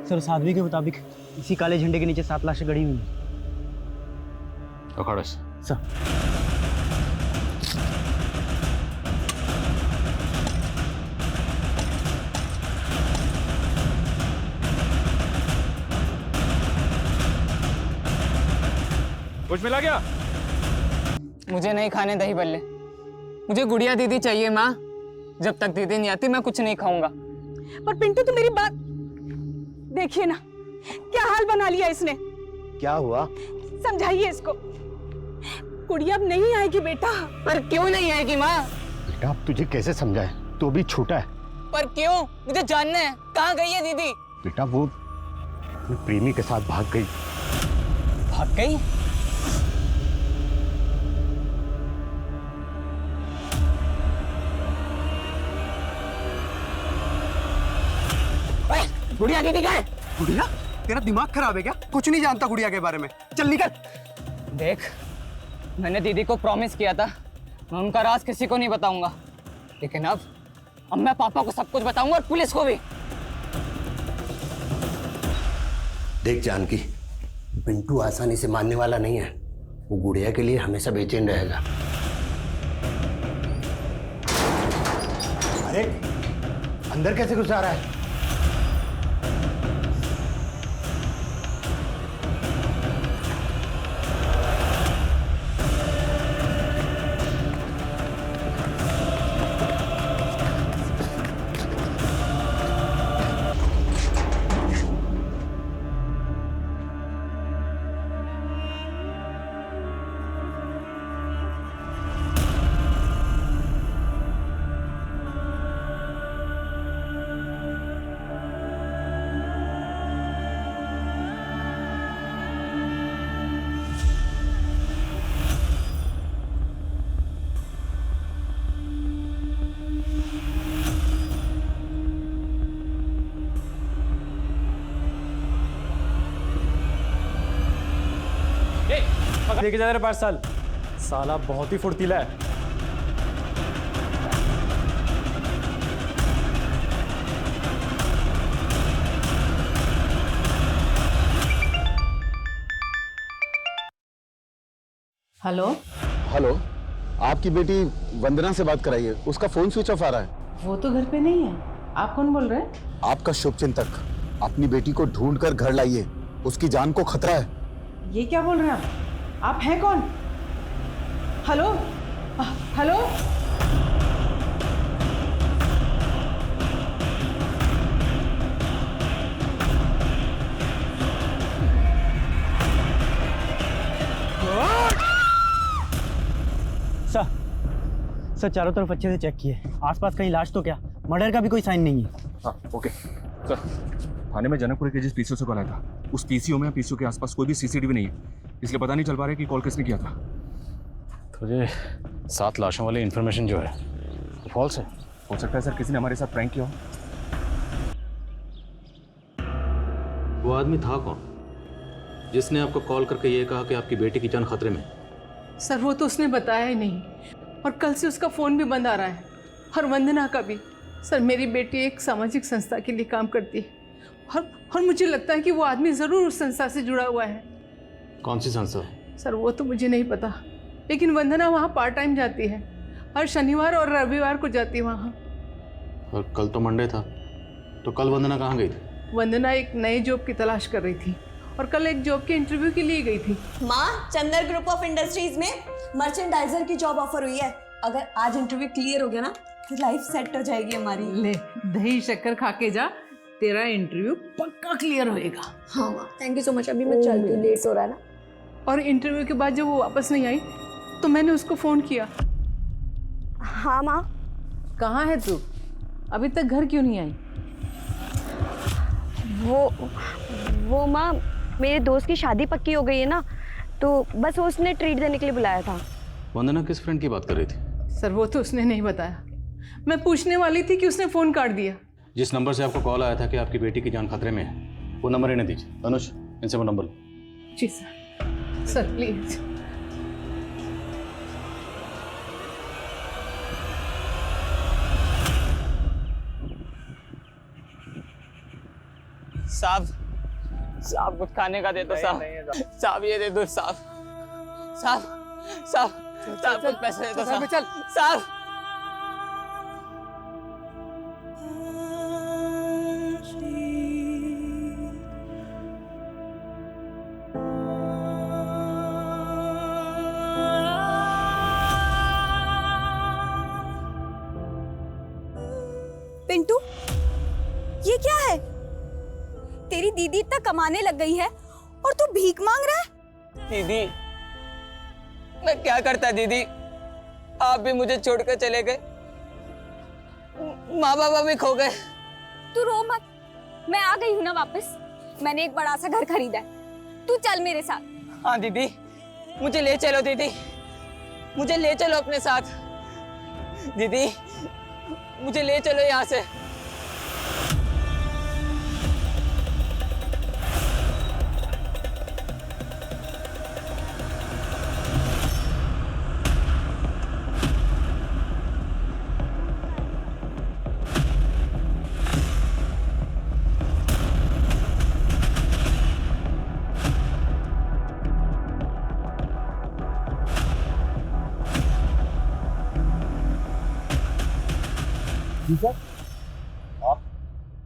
Sir उस आदमी के मुताबिक इसी काले झंडे के नीचे 7 लाशें गड़ी हुई हैं। अखाड़ा सर कुछ मिला क्या? मुझे नहीं खाने दही बल्ले, मुझे गुड़िया दीदी चाहिए माँ। जब तक दीदी नहीं आती मैं कुछ नहीं खाऊंगा। पर पिंटू तो मेरी बात देखिए ना, क्या हाल बना लिया इसने। क्या हुआ? समझाइए इसको। गुड़िया अब नहीं आएगी बेटा। पर क्यों नहीं आएगी माँ? बेटा अब तुझे कैसे समझाए, तू भी छोटा है। पर क्यों? मुझे जानना है, कहाँ गई है दीदी? बेटा वो अपने प्रेमी के साथ भाग गई। भाग गई? गुड़िया दीदी कहाँ है? गुड़िया, तेरा दिमाग खराब है क्या? कुछ नहीं जानता गुड़िया के बारे में। चल निकल। देख, मैंने दीदी को प्रॉमिस किया था मैं उनका राज किसी को नहीं बताऊंगा, लेकिन अब मैं पापा को सब कुछ बताऊंगा और पुलिस को भी। देख जानकी, पिंटू आसानी से मानने वाला नहीं है। वो गुड़िया के लिए हमेशा बेचैन रहेगा। अरे अंदर कैसे घुसा रहा है? लेके जा रहे पार्सल। साला बहुत ही फुर्तीला है। हेलो हेलो, आपकी बेटी वंदना से बात कराइए, उसका फोन स्विच ऑफ आ रहा है। वो तो घर पे नहीं है। आप कौन बोल रहे हैं? आपका शुभचिंतक। अपनी बेटी को ढूंढ कर घर लाइए, उसकी जान को खतरा है। ये क्या बोल रहे हैं आप हैं कौन? Hello hello. सर चारों तरफ अच्छे से चेक किए, आसपास कहीं लाश तो क्या, मर्डर का भी कोई साइन नहीं है। हाँ ओके सर। थाने में जनकपुरी के जिस पीसीओ से कॉल आया था, उस पीसीओ में पीसीओ के आसपास कोई भी सीसीटीवी नहीं है, इसलिए पता नहीं चल पा रहा है कि कॉल किसने किया था। तो ये 7 लाशों वाली इन्फॉर्मेशन जो है फॉल्स है। हो सकता है सर किसी ने हमारे साथ प्रैंक किया हो। वो आदमी था कौन जिसने आपको कॉल करके ये कहा कि आपकी बेटी की जान खतरे में? सर वो तो उसने बताया ही नहीं, और कल से उसका फ़ोन भी बंद आ रहा है, और वंदना का भी। सर मेरी बेटी एक सामाजिक संस्था के लिए काम करती है, और मुझे लगता है कि वो आदमी ज़रूर उस संस्था से जुड़ा हुआ है। कौन सी संस्था? सर वो तो मुझे नहीं पता, लेकिन वंदना वहाँ पार्ट टाइम जाती है, हर शनिवार और रविवार को जाती है वहाँ। और कल तो मंडे था, तो कल वंदना कहाँ गई थी? वंदना एक नए जॉब की तलाश कर रही थी, और कल एक जॉब के इंटरव्यू के लिए गई थी। माँ, चंदर ग्रुप ऑफ इंडस्ट्रीज में मर्चेंडाइजर की जॉब ऑफर हुई है। अगर आज इंटरव्यू क्लियर हो गया ना, फिर लाइफ सेट हो जाएगी हमारी। ले दही शक्कर खा के जा, तेरा इंटरव्यू पक्का क्लियर होएगा। हाँ माँ, थैंक यू सो मच। अभी मैं चलती हूँ, लेट हो रहा है ना। और इंटरव्यू के बाद जब वो वापस नहीं आई तो मैंने उसको फ़ोन किया। हाँ माँ। कहाँ है तू? अभी तक घर क्यों नहीं आई? वो माँ, मेरे दोस्त की शादी पक्की हो गई है ना, तो बस उसने ट्रीट देने के लिए बुलाया था। वंदना किस फ्रेंड की बात कर रही थी? सर वो तो उसने नहीं बताया। मैं पूछने वाली थी कि उसने फ़ोन काट दिया। जिस नंबर से आपको कॉल आया था कि आपकी बेटी की जान खतरे में है, वो नंबर इन्हें दीजिए। अनुज, इनसे वो नंबर लो। जी सर। Sir please. साहब साहब कुछ खाने का दे दो साहब। साहब ये दे दो साहब। साहब साहब साहब कुछ पैसे दे दो साहब। चल साहब। पिंटू, ये क्या है? तेरी दीदी इतना कमाने लग गई है और तू भीख मांग रहा है? दीदी मैं क्या करता दीदी, आप भी मुझे छोड़कर चले गए, माँ बाबा भी खो गए। तू रो मत, मैं आ गई हूँ ना वापस। मैंने एक बड़ा सा घर खरीदा है, तू चल मेरे साथ। हाँ दीदी मुझे ले चलो दीदी, मुझे ले चलो अपने साथ। दीदी मुझे ले चलो यहाँ से। जी सर, आप?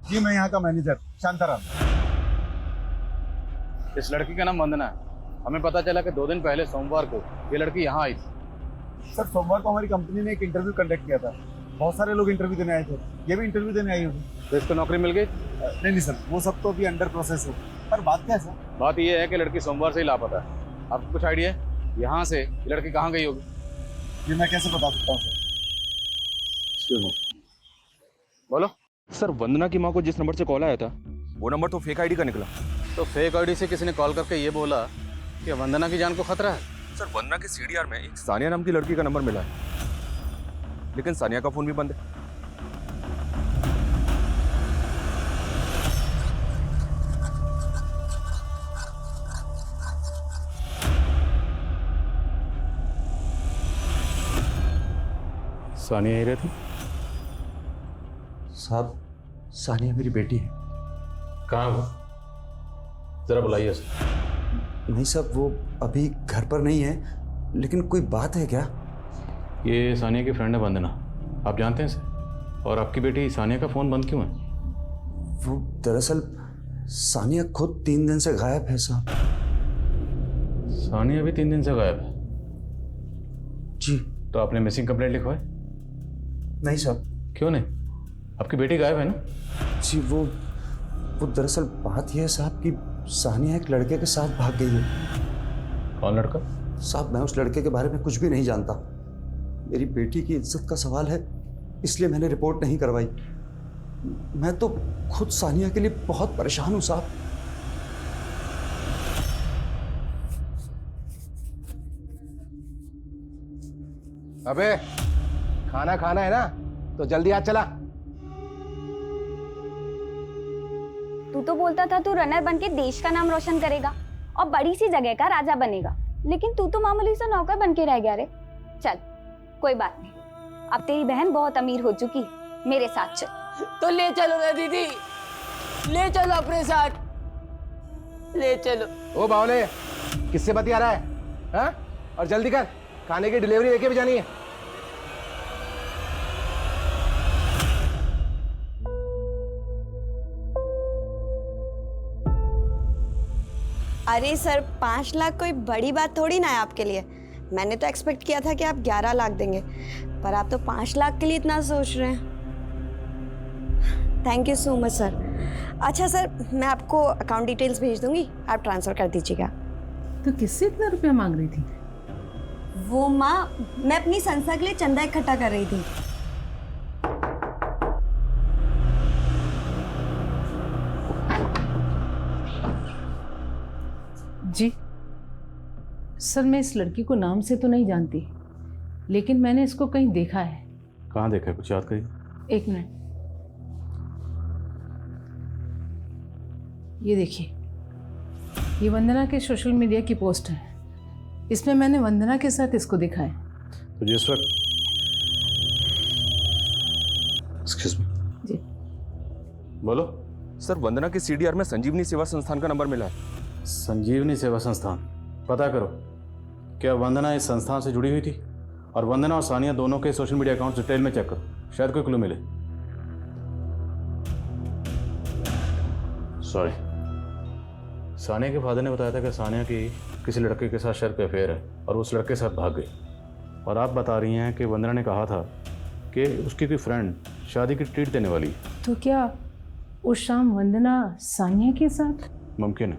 जी मैं यहाँ का मैनेजर शांताराम। इस लड़की का नाम वंदना है। हमें पता चला कि 2 दिन पहले सोमवार को ये लड़की यहाँ आई थी। सर सोमवार को हमारी कंपनी ने एक इंटरव्यू कंडक्ट किया था। बहुत सारे लोग इंटरव्यू देने आए थे, ये भी इंटरव्यू देने आई होगी। तो इसको नौकरी मिल गई? नहीं सर, वो सब तो अभी अंडर प्रोसेस है। पर बात क्या है सर? बात ये है कि लड़की सोमवार से ही लापता है। आपको कुछ आइडिया है यहाँ से ये लड़की कहाँ गई होगी? ये मैं कैसे बता सकता हूँ सर? बोलो। सर वंदना की माँ को जिस नंबर से कॉल आया था वो नंबर तो फेक आईडी का निकला। तो फेक आईडी से किसी ने कॉल करके ये बोला कि वंदना की जान को खतरा है। सर वंदना के सीडीआर में एक सानिया नाम की लड़की का नंबर मिला है, लेकिन सानिया का फोन भी बंद है। सानिया ही रहती? साहब, सानिया मेरी बेटी है। कहाँ है वो? जरा बुलाइए उसे। नहीं साहब, वो अभी घर पर नहीं है, लेकिन कोई बात है क्या? ये सानिया की फ्रेंड है वंदना, आप जानते हैं इसे? और आपकी बेटी सानिया का फ़ोन बंद क्यों है? वो दरअसल सानिया खुद 3 दिन से गायब है साहब। सानिया भी 3 दिन से गायब है? जी। तो आपने मिसिंग कंप्लेंट लिखवाई? नहीं साहब। क्यों नहीं? आपकी बेटी गायब है ना? जी वो दरअसल बात यह है साहब कि सानिया एक लड़के के साथ भाग गई है। कौन लड़का? साहब मैं उस लड़के के बारे में कुछ भी नहीं जानता। मेरी बेटी की इज्जत का सवाल है, इसलिए मैंने रिपोर्ट नहीं करवाई। मैं तो खुद सानिया के लिए बहुत परेशान हूं साहब। अबे खाना खाना है ना, तो जल्दी आ चला। तू तो बोलता था तू रनर बन के देश का नाम रोशन करेगा और बड़ी सी जगह का राजा बनेगा, लेकिन तू तो मामूली सा नौकर बन के रह गया रे। चल कोई बात नहीं, अब तेरी बहन बहुत अमीर हो चुकी है, मेरे साथ चल। तो ले चलो ना दीदी, ले चलो अपने साथ, ले चलो। ओ बावले, किससे बतिया रहा है? हाँ? और जल्दी कर, खाने की डिलीवरी लेके भी जानी है। अरे सर, 5 लाख कोई बड़ी बात थोड़ी ना है आपके लिए। मैंने तो एक्सपेक्ट किया था कि आप 11 लाख देंगे, पर आप तो 5 लाख के लिए इतना सोच रहे हैं। Thank you so much sir. अच्छा सर, मैं आपको अकाउंट डिटेल्स भेज दूंगी, आप ट्रांसफ़र कर दीजिएगा। तो किससे इतना रुपया मांग रही थी? वो माँ, मैं अपनी संस्था के लिए चंदा इकट्ठा कर रही थी। जी सर, मैं इस लड़की को नाम से तो नहीं जानती, लेकिन मैंने इसको कहीं देखा है। कहाँ देखा है, कुछ याद करिए। 1 मिनट, ये देखिए, ये वंदना के सोशल मीडिया की पोस्ट है। इसमें मैंने वंदना के साथ इसको देखा है। तो जिस वक्त एक्सक्यूज मी जी बोलो। सर वंदना के सीडीआर में संजीवनी सेवा संस्थान का नंबर मिला है। संजीवनी सेवा संस्थान, पता करो क्या वंदना इस संस्थान से जुड़ी हुई थी? और वंदना और सानिया दोनों के सोशल मीडिया अकाउंट डिटेल में चेक करो, शायद कोई क्लू मिले। सॉरी, सानिया के फादर ने बताया था कि सानिया की किसी लड़के के साथ शर्त पे अफेयर है और उस लड़के के साथ भाग गई। और आप बता रही हैं कि वंदना ने कहा था कि उसकी कोई फ्रेंड शादी की ट्रीट देने वाली है। तो क्या उस शाम वंदना सानिया के साथ? मुमकिन है,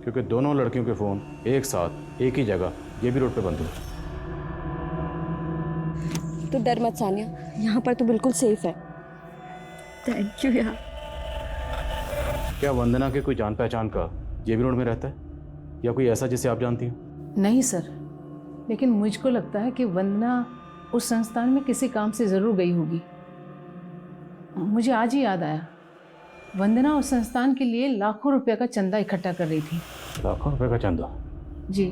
क्योंकि दोनों लड़कियों के फ़ोन एक साथ एक ही जगह JB रोड पे बंद हुए। तो डर मत सानिया, यहाँ पर तो बिल्कुल सेफ है। थैंक यू यार। क्या वंदना के कोई जान पहचान का JB रोड में रहता है या कोई ऐसा जिसे आप जानती हो? नहीं सर, लेकिन मुझको लगता है कि वंदना उस संस्थान में किसी काम से ज़रूर गई होगी। मुझे आज ही याद आया, वंदना उस संस्थान के लिए लाखों रुपए का चंदा इकट्ठा कर रही थी। लाखों रुपए का चंदा? जी।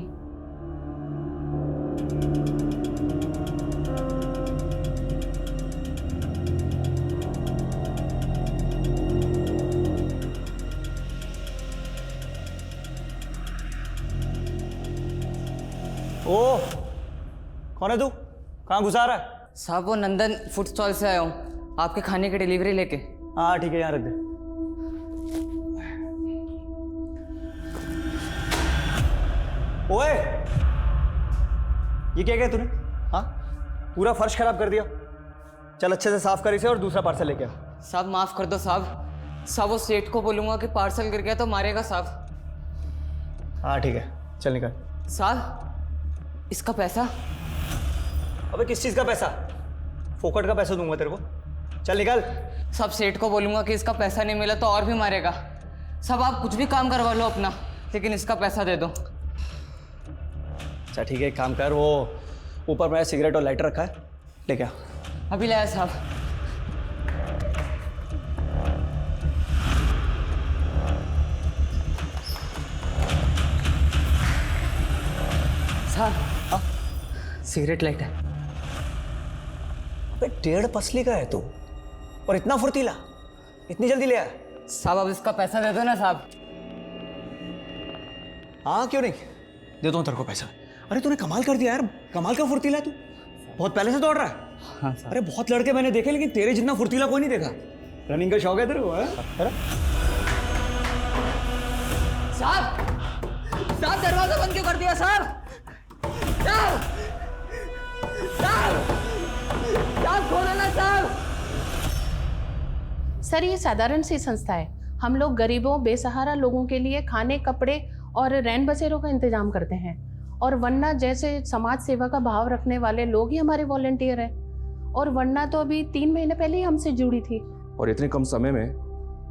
ओ, कौन है तू? कहाँ घुसा रहा है? साहब वो नंदन फूड स्टॉल से आया हूँ, आपके खाने की डिलीवरी लेके। हाँ ठीक है, यहाँ रख दे। ओए, ये क्या किया तूने? हाँ, पूरा फर्श खराब कर दिया। चल अच्छे से साफ कर इसे और दूसरा पार्सल लेके आ। साहब माफ कर दो साहब, साहब वो सेठ को बोलूंगा कि पार्सल गिर गया तो मारेगा साहब। हाँ ठीक है, चल निकल। साहब इसका पैसा? अबे किस चीज़ का पैसा? फोकट का पैसा दूंगा तेरे को, चल निकल। सब सेठ को बोलूंगा कि इसका पैसा नहीं मिला तो और भी मारेगा। सब आप कुछ भी काम करवा लो अपना, लेकिन इसका पैसा दे दो। अच्छा ठीक है, एक काम कर, वो ऊपर मेरा सिगरेट और लाइटर रखा है, लेके आ। अभी लाया साहब। साहब सिगरेट लाइट है। अबे 1.5 पसली का है तू, और इतना फुर्तीला, इतनी जल्दी ले आया? साहब अब इसका पैसा दे दो ना साहब। हाँ क्यों नहीं, दे दो तेरे को पैसा। अरे तूने कमाल कर दिया यार, कमाल का फुर्तीला है तू, बहुत पहले से दौड़ रहा है। हाँ साहब। अरे बहुत लड़के मैंने देखे, लेकिन तेरे जितना फुर्तीला कोई नहीं देखा। रनिंग का शौक है तेरे को? साहब साहब दरवाजा बंद क्यों कर दिया साहब? साहब साहब साहब खोलो ना साहब। सर ये साधारण सी संस्था है, हम लोग गरीबों बेसहारा लोगों के लिए खाने, कपड़े और रैन बसेरों का इंतजाम करते हैं। और वन्ना जैसे समाज सेवा का भाव रखने वाले लोग ही हमारे वॉलंटियर हैं। और वन्ना तो अभी 3 महीने पहले ही हमसे जुड़ी थी। और इतने कम समय में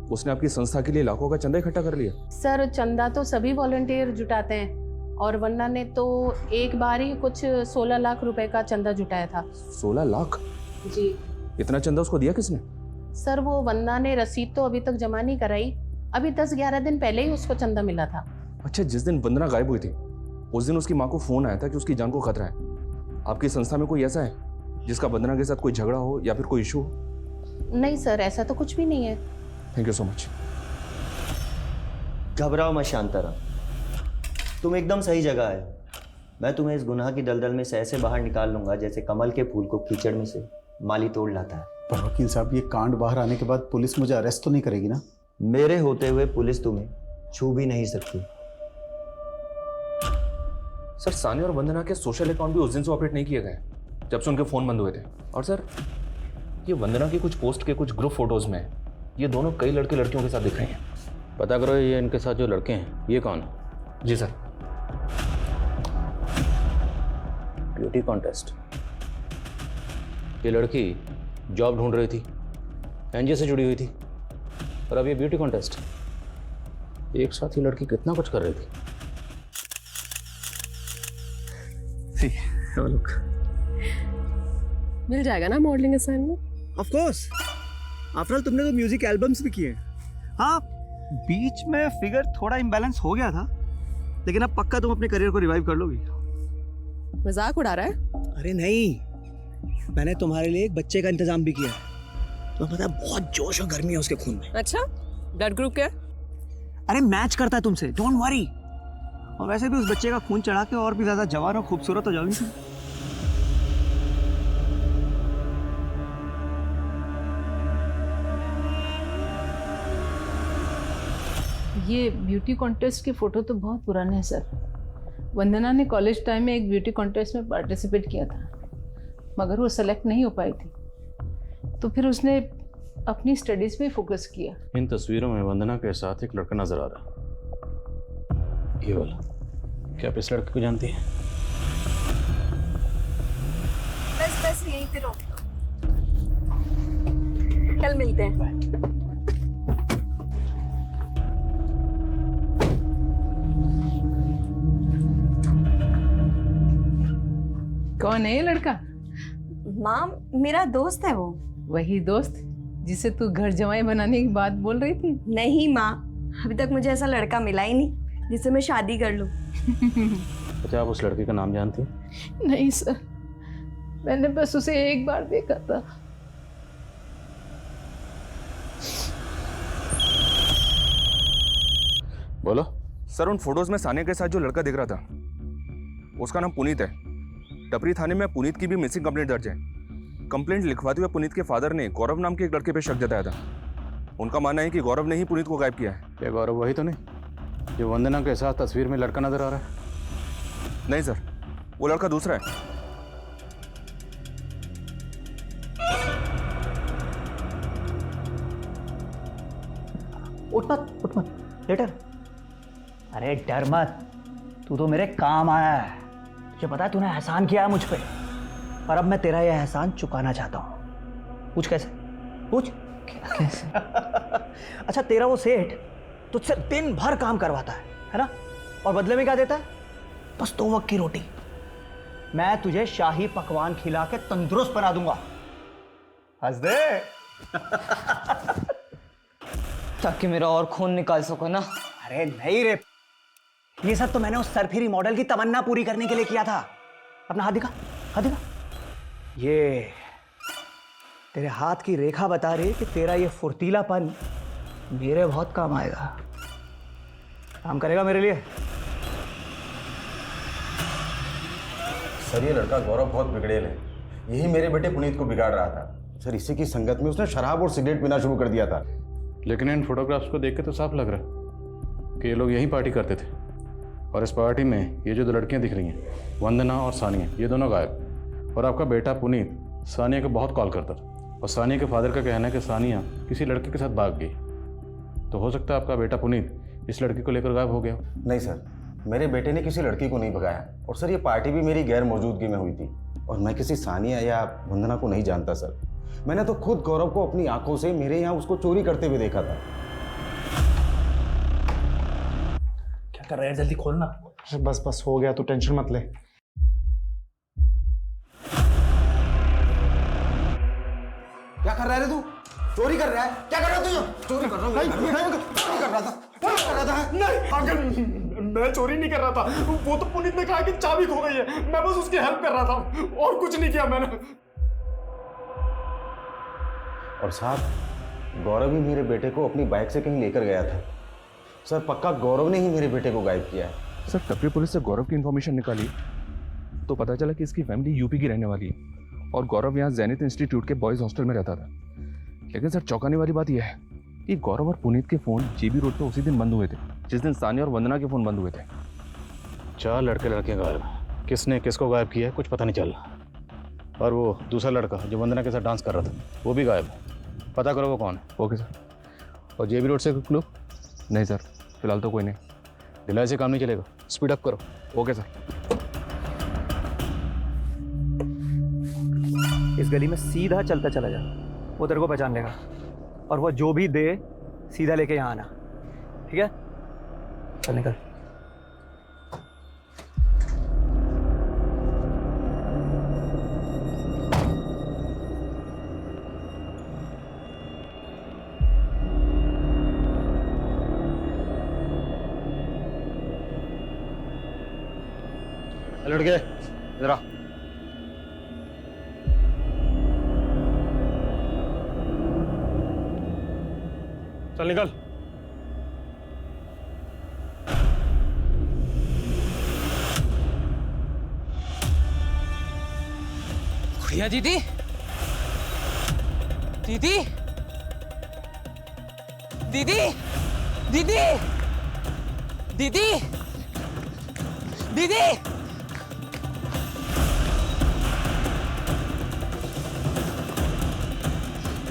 उसने आपकी संस्था के लिए लाखों का चंदा इकट्ठा कर लिया। सर चंदा तो सभी वॉलंटियर जुटाते हैं, और वन्ना ने तो एक बार ही कुछ 16 लाख रुपए का चंदा जुटाया था। 16 लाख? जी। इतना चंदा उसको दिया किसने? सर वो वन्ना ने रसीद तो अभी तक जमा नहीं कराई, अभी 10-11 दिन पहले ही उसको चंदा मिला था। अच्छा, जिस दिन वंदना गायब हुई थी उस दिन उसकी माँ को फोन आया था कि उसकी जान को खतरा है। आपकी संस्था में कोई ऐसा है जिसका वंदना के साथ कोई झगड़ा हो या फिर कोई इशू हो? नहीं सर, ऐसा तो कुछ भी नहीं है। Thank you so much. घबराओ मत शांताराम, तुम एकदम सही जगह आए। मैं तुम्हें इस गुनाह की दलदल में से ऐसे बाहर निकाल लूंगा जैसे कमल के फूल को कीचड़ में से माली तोड़ लाता है। पर वकील साहब, ये कांड बाहर आने के बाद पुलिस मुझे अरेस्ट तो नहीं करेगी ना? मेरे होते हुए पुलिस तुम्हें छू भी नहीं सकती। सर सानिया और वंदना के सोशल अकाउंट भी उस दिन से ऑपरेट नहीं किए गए जब से उनके फोन बंद हुए थे। और सर ये वंदना की कुछ पोस्ट के कुछ ग्रुप फोटोज में ये दोनों कई लड़के लड़कियों के साथ दिख रहे हैं। पता करो ये इनके साथ जो लड़के हैं ये कौन? जी सर। Beauty contest. ये लड़की जॉब ढूंढ रही थी, एनजीओ से जुड़ी हुई थी, और अब ये ब्यूटी कॉन्टेस्ट। एक साथ ही लड़की कितना कुछ कर रही थी। मिल जाएगा ना modelling assignment? Of course, after all तुमने तो म्यूजिक एल्बम्स भी किए। हाँ, बीच में फिगर थोड़ा इम्बैलेंस हो गया था, लेकिन अब पक्का तुम अपने करियर को रिवाइव कर लोगी। मजाक उड़ा रहा है? अरे नहीं, मैंने तुम्हारे लिए एक बच्चे का इंतजाम भी किया है। तुम्हें पता है बहुत जोश और गर्मी है उसके खून में। अच्छा, ब्लड ग्रुप क्या है? अरे मैच करता है तुमसे, डोंट वरी। और वैसे भी उस बच्चे का खून चढ़ा के और भी ज्यादा जवान और खूबसूरत हो जाओगी तुम। ये ब्यूटी कॉन्टेस्ट के फोटो तो बहुत पुराने हैं सर। वंदना ने कॉलेज टाइम में एक ब्यूटी कॉन्टेस्ट में पार्टिसिपेट किया था, मगर वो सेलेक्ट नहीं हो पाई थी, तो फिर उसने अपनी स्टडीज पे फोकस किया। इन तस्वीरों में वंदना के साथ एक लड़का नजर आ रहा है, ये वाला। क्या आप इस लड़के को जानती हैं? बस यहीं पे रोक लो, कल मिलते हैं। कौन है ये लड़का? माँ, मेरा दोस्त है वो। वही दोस्त जिसे तू घर जमाई बनाने की बात बोल रही थी? नहीं माँ, अभी तक मुझे ऐसा लड़का मिला ही नहीं जिससे मैं शादी कर लूँ। अच्छा, आप उस लड़के का नाम जानती हैं? नहीं सर, मैंने बस उसे एक बार देखा था। बोलो। सर, उन फोटोज में सानिया के साथ जो लड़का दिख रहा था उसका नाम पुनीत है। टपरी थाने में पुनीत की भी मिसिंग कंप्लेंट दर्ज है। कंप्लेंट लिखवाते हुए पुनीत के फादर ने गौरव नाम के एक लड़के पे शक जताया था। उनका मानना है कि गौरव ने ही पुनीत को गायब किया है। क्या गौरव वही तो नहीं जो वंदना के साथ तस्वीर में लड़का नजर आ रहा है? नहीं सर, वो लड़का दूसरा है। उठ मत लेटर। अरे डर मत, तू तो मेरे काम आया है। तुझे पता है तूने एहसान किया है मुझ पे, पर अब मैं तेरा ये एहसान चुकाना चाहता हूँ। पूछ कैसे? पूछ कैसे? अच्छा, तेरा वो सेठ तुझसे दिन भर काम करवाता है ना? और बदले में क्या देता है? बस 2 वक्त की रोटी। मैं तुझे शाही पकवान खिला के तंदुरुस्त बना दूंगा। हंस दे। ताकि मेरा और खून निकाल सको ना। अरे नहीं रे, ये सब तो मैंने उस सरफिरी मॉडल की तमन्ना पूरी करने के लिए किया था। अपना हाथ दिखा, हाथ दिखा। ये तेरे हाथ की रेखा बता रही है कि तेरा ये फुर्तीलापन मेरे बहुत काम आएगा। काम करेगा मेरे लिए? सर, ये लड़का गौरव बहुत बिगड़ेल है। यही मेरे बेटे पुनीत को बिगाड़ रहा था। सर, इसी की संगत में उसने शराब और सिगरेट पीना शुरू कर दिया था। लेकिन इन फोटोग्राफ्स को देख के तो साफ लग रहा है कि ये लोग यहीं पार्टी करते थे। और इस पार्टी में ये जो 2 लड़कियां दिख रही हैं, वंदना और सानिया, ये दोनों गायब। और आपका बेटा पुनीत सानिया को बहुत कॉल करता था, और सानिया के फादर का कहना है कि सानिया किसी लड़के के साथ भाग गई। तो हो सकता है आपका बेटा पुनीत इस लड़की को लेकर गायब हो गया। नहीं सर, मेरे बेटे ने किसी लड़की को नहीं भगाया। और सर, ये पार्टी भी मेरी गैर मौजूदगी में हुई थी, और मैं किसी सानिया या वंदना को नहीं जानता सर। मैंने तो खुद गौरव को अपनी आंखों से मेरे यहाँ उसको चोरी करते हुए देखा था। क्या कर रहा है? जल्दी खोलना। बस हो गया, तू टेंशन मत ले। क्या कर रहा है तू? चोरी कर रहा है? क्या कर रहा है तू? चोरी कर रहा हूँ। चोरी कर रहा था। नहीं अंकल, मैं चोरी नहीं कर रहा था। वो तो पुनीत ने कहा कि चाबी खो गई है, मैं बस उसकी हेल्प कर रहा था, और कुछ नहीं किया मैंने। और साहब, गौरव ही मेरे बेटे को अपनी बाइक से कहीं लेकर गया था। सर, पक्का गौरव ने ही मेरे बेटे को गायब किया है। सर, टपरी पुलिस से गौरव की इन्फॉर्मेशन निकाली तो पता चला कि इसकी फैमिली यूपी की रहने वाली है, और गौरव यहाँ जैनित इंस्टीट्यूट के बॉयज़ हॉस्टल में रहता था। लेकिन सर, चौंकाने वाली बात यह है कि गौरव और पुनीत के फ़ोन जेबी रोड पर उसी दिन बंद हुए थे जिस दिन सानिया और वंदना के फ़ोन बंद हुए थे। 4 लड़के गायब। किसने किसको गायब किया है कुछ पता नहीं चल रहा। और वो दूसरा लड़का जो वंदना के साथ डांस कर रहा था, वो भी गायब। पता करो वो कौन है। Okay sir. और जेबी रोड से कोई क्लू? नहीं सर, फिलहाल तो कोई नहीं। ढिलाई से काम नहीं चलेगा, स्पीड अप करो। Okay sir. इस गली में सीधा चलता चला जा, वो तेरे को पहचान लेगा। और वो जो भी दे सीधा लेके यहाँ आना, ठीक है? चल निकल। लड़के जरा चल निकल। भैया दीदी, दीदी, दीदी, दीदी, दीदी, दीदी, दीदी,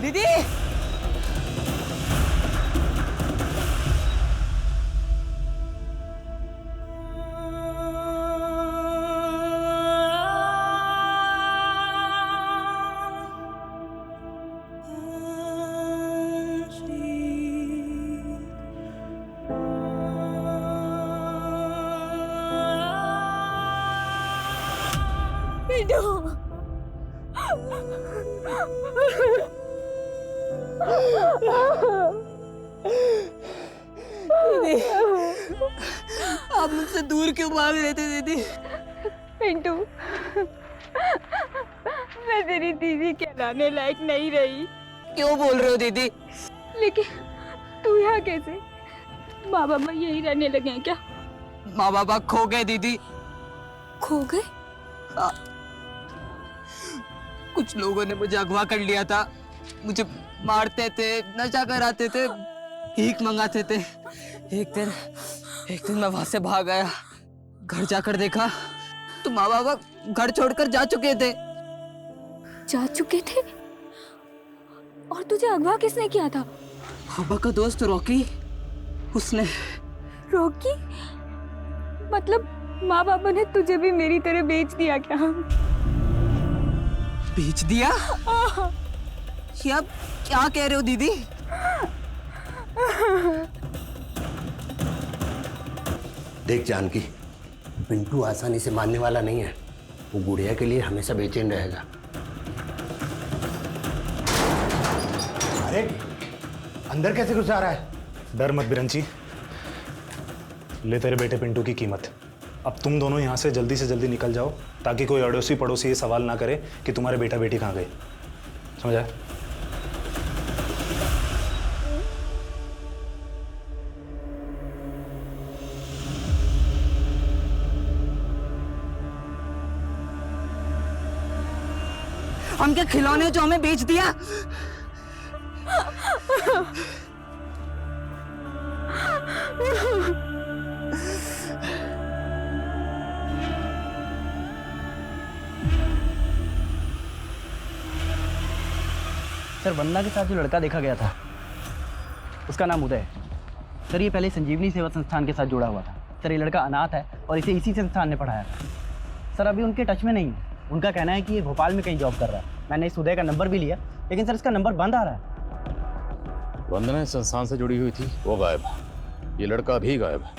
दीदी, आप मुझसे दूर क्यों भाग रहे थे दीदी? पिंटू, मैं तेरी दीदी कहलाने लायक नहीं रही। क्यों बोल रहे हो दीदी? लेकिन तू यहाँ कैसे? माँ बाबा यही रहने लगे हैं क्या? माँ बाबा खो गए दीदी। खो गए? कुछ लोगों ने मुझे अगवा कर लिया था, मुझे मारते थे, नशा कराते थे, भीख मंगाते थे। एक दिन मैं वहां से भाग आया। घर जाकर देखा तो माँ बाबा घर छोड़कर जा चुके थे। जा चुके थे? और तुझे अगवा किसने किया था? पापा का दोस्त रॉकी, उसने। रॉकी? मतलब माँ बाबा ने तुझे भी मेरी तरह बेच दिया क्या? बेच दिया? ये आप क्या कह रहे हो दीदी? देख जानकी, पिंटू आसानी से मानने वाला नहीं है। वो गुड़िया के लिए हमेशा बेचैन रहेगा। अरे अंदर कैसे घुस जा रहा है? डर मत बिरंची, ले तेरे बेटे पिंटू की कीमत। अब तुम दोनों यहाँ से जल्दी निकल जाओ, ताकि कोई अड़ोसी पड़ोसी ये सवाल ना करे कि तुम्हारे बेटा बेटी कहाँ गए। समझा? हम क्या खिलौने जो हमें बेच दिया? सर, वंदना के साथ जो लड़का देखा गया था उसका नाम उदय है। सर, ये पहले संजीवनी सेवा संस्थान के साथ जुड़ा हुआ था। सर, ये लड़का अनाथ है और इसे इसी संस्थान ने पढ़ाया था। सर, अभी उनके टच में नहीं है। उनका कहना है कि ये भोपाल में कहीं जॉब कर रहा है। मैंने इस उदय का नंबर भी लिया, लेकिन सर इसका नंबर बंद आ रहा है। वंदना इस संस्थान से जुड़ी हुई थी, वो गायब है। ये लड़का भी गायब है।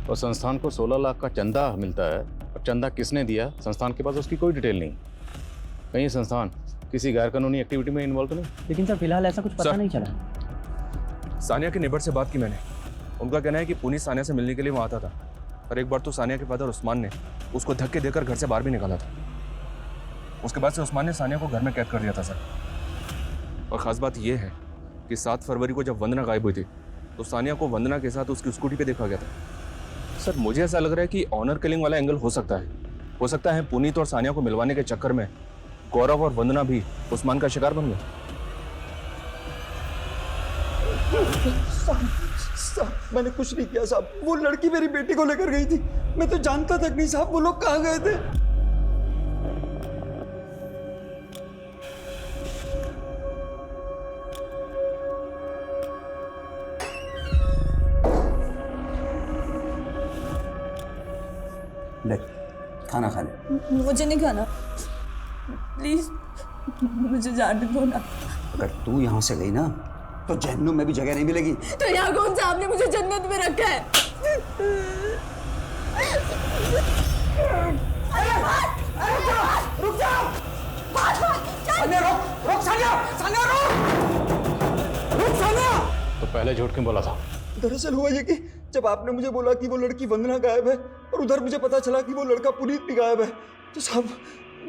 और संस्थान को 16 लाख का चंदा मिलता है, और चंदा किसने दिया संस्थान के पास उसकी कोई डिटेल नहीं। कहीं संस्थान किसी गैर कानूनी एक्टिविटी में इन्वॉल्व तो नहीं? लेकिन सर फिलहाल ऐसा कुछ पता नहीं चला। सानिया के नेबर से बात की मैंने। उनका कहना है कि पुनीत सानिया से मिलने के लिए वहाँ आता था, पर एक बार तो सानिया के फादर उस्मान ने उसको धक्के देकर घर से बाहर भी निकाला था। उसके बाद से उस्मान ने सानिया को घर में कैद कर दिया था सर। और ख़ास बात यह है कि 7 फरवरी को जब वंदना गायब हुई थी तो सानिया को वंदना के साथ उसकी स्कूटी पे देखा गया था। सर, मुझे ऐसा लग रहा है कि ऑनर किलिंग वाला एंगल हो सकता है। हो सकता है पुनीत और सानिया को मिलवाने के चक्कर में गौरव और वंदना भी उस्मान का शिकार बन गए। साहब, मैंने कुछ नहीं किया साहब। वो लड़की मेरी बेटी को लेकर गई थी। मैं तो जानता तक नहीं साहब वो लोग कहाँ गए थे। ले, खाना खा ले। मुझे नहीं खाना, प्लीज मुझे जाने दो ना। अगर तू यहाँ से गई ना तो जहन्नुम में भी जगह नहीं मिलेगी। तो यहाँ कौन सा आपने मुझे जन्नत में रखा है? रुक जाओ! सानिया रुक! रुक सानिया! सानिया रुक! रुक सानिया! तो पहले झूठ क्यों बोला था? दरअसल हुआ ये कि जब आपने मुझे बोला कि वो लड़की वंदना गायब है और उधर मुझे पता चला कि वो लड़का पुनीत भी गायब है, तो साहब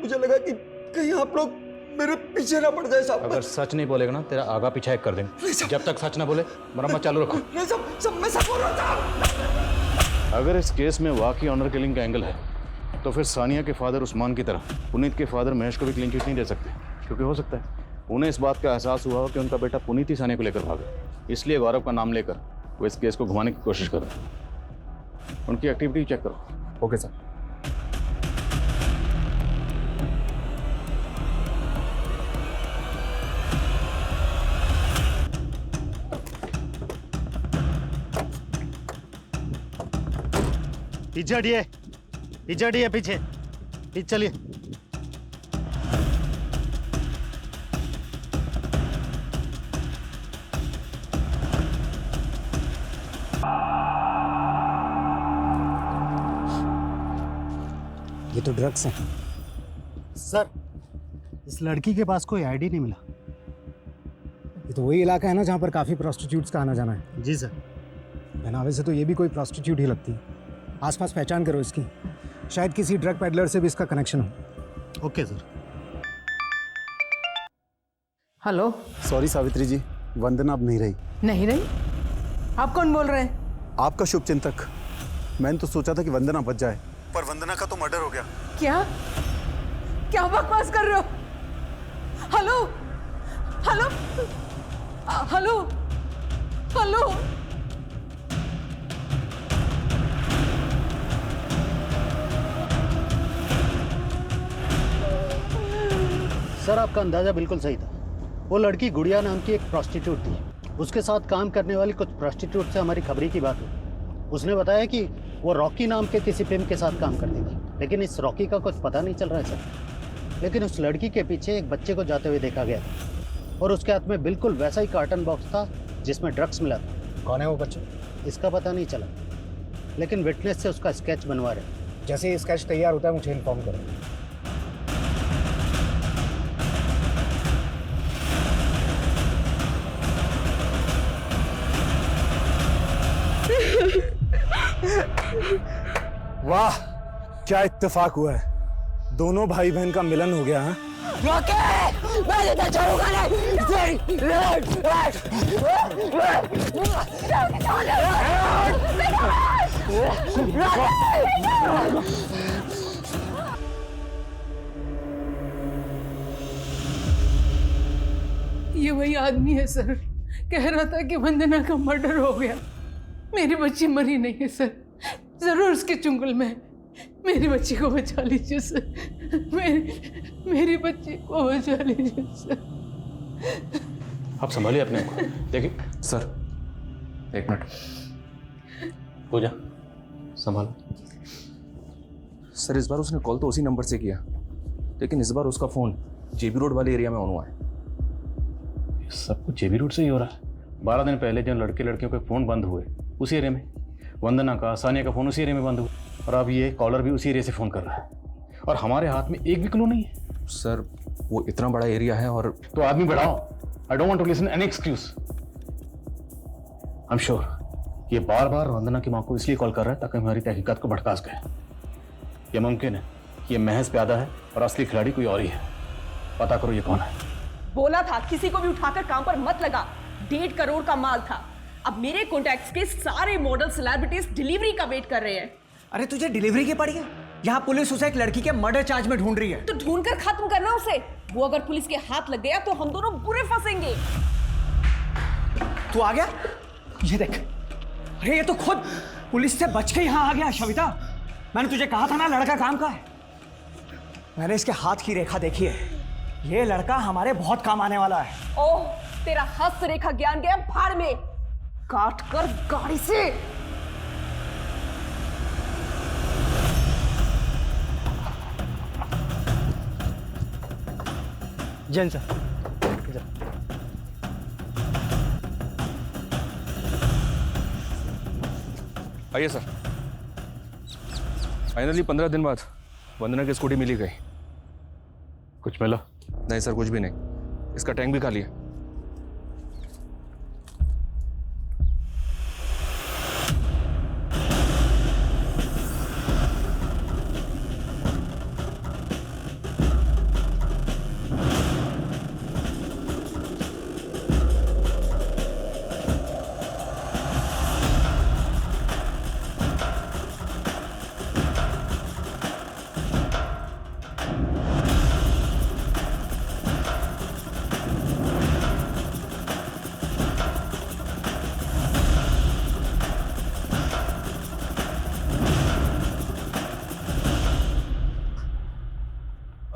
मुझे लगा कि कहीं आप लोग मेरे पीछे ना पड़ जाए साहब। अगर सच नहीं बोलेगा ना तेरा आगा पीछा एक कर देंगे। जब तक सच ना बोले मरम्मत चालू रखो। नहीं सब मैं सब बोल रहा था। अगर इस केस में वाकई ऑनर किलिंग का एंगल है तो फिर सानिया के फादर उस्मान की तरह पुनीत के फादर महेश को भी क्लीन चिट नहीं दे सकते, क्योंकि हो सकता है उन्हें इस बात का एहसास हुआ कि उनका बेटा पुनीत ही सानिया को लेकर भागा, इसलिए गौरव का नाम लेकर वो इस केस को घुमाने की कोशिश कर रहे हैं। उनकी एक्टिविटी चेक करो। Okay sir. पीछे हटिए पीछे चलिए। ये तो ड्रग्स हैं। सर, इस लड़की के पास कोई आईडी नहीं मिला। ये तो वही इलाका है ना जहाँ पर काफ़ी प्रोस्टिट्यूट्स का आना जाना है। जी सर। पहनावे से तो ये भी कोई प्रोस्टिट्यूट ही लगती है। आसपास पहचान करो इसकी, शायद किसी ड्रग पेडलर से भी इसका कनेक्शन हो। Okay sir. Hello. Sorry Savitri ji, Vandana अब नहीं रही। नहीं रही? आप कौन बोल रहे हैं? आपका शुभचिंतक। मैंने तो सोचा था कि वंदना बच जाए, पर वंदना का तो मर्डर हो गया। क्या क्या बकवास कर रहे हो? Hello hello hello hello. Sir, आपका अंदाजा बिल्कुल सही था। वो लड़की गुड़िया नाम की एक प्रोस्टिट्यूट थी। उसके साथ काम करने वाली कुछ प्रोस्टिट्यूट से हमारी खबरी की बात हुई। उसने बताया कि वो रॉकी नाम के किसी पिम्प के साथ काम करती थी, लेकिन इस रॉकी का कुछ पता नहीं चल रहा है सर। लेकिन उस लड़की के पीछे एक बच्चे को जाते हुए देखा गया था और उसके हाथ में बिल्कुल वैसा ही कार्टन बॉक्स था जिसमें ड्रग्स मिला था। कौन है वो बच्चा? इसका पता नहीं चला, लेकिन विटनेस से उसका स्केच बनवा रहे। जैसे ये स्केच तैयार होता है मुझे इन्फॉर्म करो। वाह, क्या इत्तेफाक हुआ है। दोनों भाई बहन का मिलन हो गया। हाँ, ये वही आदमी है सर, कह रहा था कि वंदना का मर्डर हो गया। मेरी बच्ची मरी नहीं है सर, जरूर उसके चुंगल में है। मेरी बच्ची को बचा लीजिए सर, मेरी बच्ची को बचा लीजिए सर। आप संभालिए अपने को। देखिए सर, एक मिनट। पूजा, संभालो। सर, इस बार उसने कॉल तो उसी नंबर से किया, लेकिन इस बार उसका फ़ोन जेबी रोड वाले एरिया में ऑन हुआ है। सब कुछ जेबी रोड से ही हो रहा है। 12 दिन पहले जब लड़के लड़कियों के फ़ोन बंद हुए उसी एरिया में, वंदना का, सानिया का फ़ोन उसी एरिया में बंद हुआ, और अब ये कॉलर भी उसी एरिया से फ़ोन कर रहा है, और हमारे हाथ में एक भी क्लू नहीं है। सर, वो इतना बड़ा एरिया है और तो आदमी बढ़ाओ। I don't want to listen any excuse. I am sure ये बार बार वंदना की माँ को इसलिए कॉल कर रहा है ताकि हमारी तहकीकात को भड़का सके। ये मुमकिन है कि ये महज प्यादा है और असली खिलाड़ी कोई और ही है। पता करो ये कौन है। बोला था किसी को भी उठाकर काम पर मत लगा। 1.5 करोड़ का माल था। अब मेरे कॉन्टैक्ट्स के सारे मॉडल सेलिब्रिटीज डिलीवरी का वेट कर रहे हैं। अरे तुझे डिलीवरी की पड़ी है? यहाँ पुलिस उसे एक लड़की के मर्डर चार्ज में ढूंढ रही है। तो ढूंढ कर खत्म करना उसे। वो अगर पुलिस के हाथ लग गया तो हम दोनों बुरे फंसेंगे। तू आ गया? ये देख, अरे ये तो खुद पुलिस से बच के यहाँ आ गया। शविता, मैंने तुझे कहा था ना लड़का काम का है। मैंने इसके हाथ की रेखा देखी है। ये लड़का हमारे बहुत काम आने वाला है। ओह, तेरा हस्त रेखा ज्ञान गया भाड़ में। काट कर गाड़ी से। जैन सर। आइए सर। फाइनली 15 दिन बाद वंदना की स्कूटी मिली गई। कुछ मिला? नहीं सर, कुछ भी नहीं। इसका टैंक भी खाली है।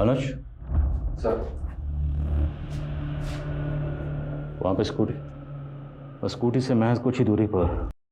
अनुज, सर वहाँ पे स्कूटी और स्कूटी से महज कुछ ही दूरी पर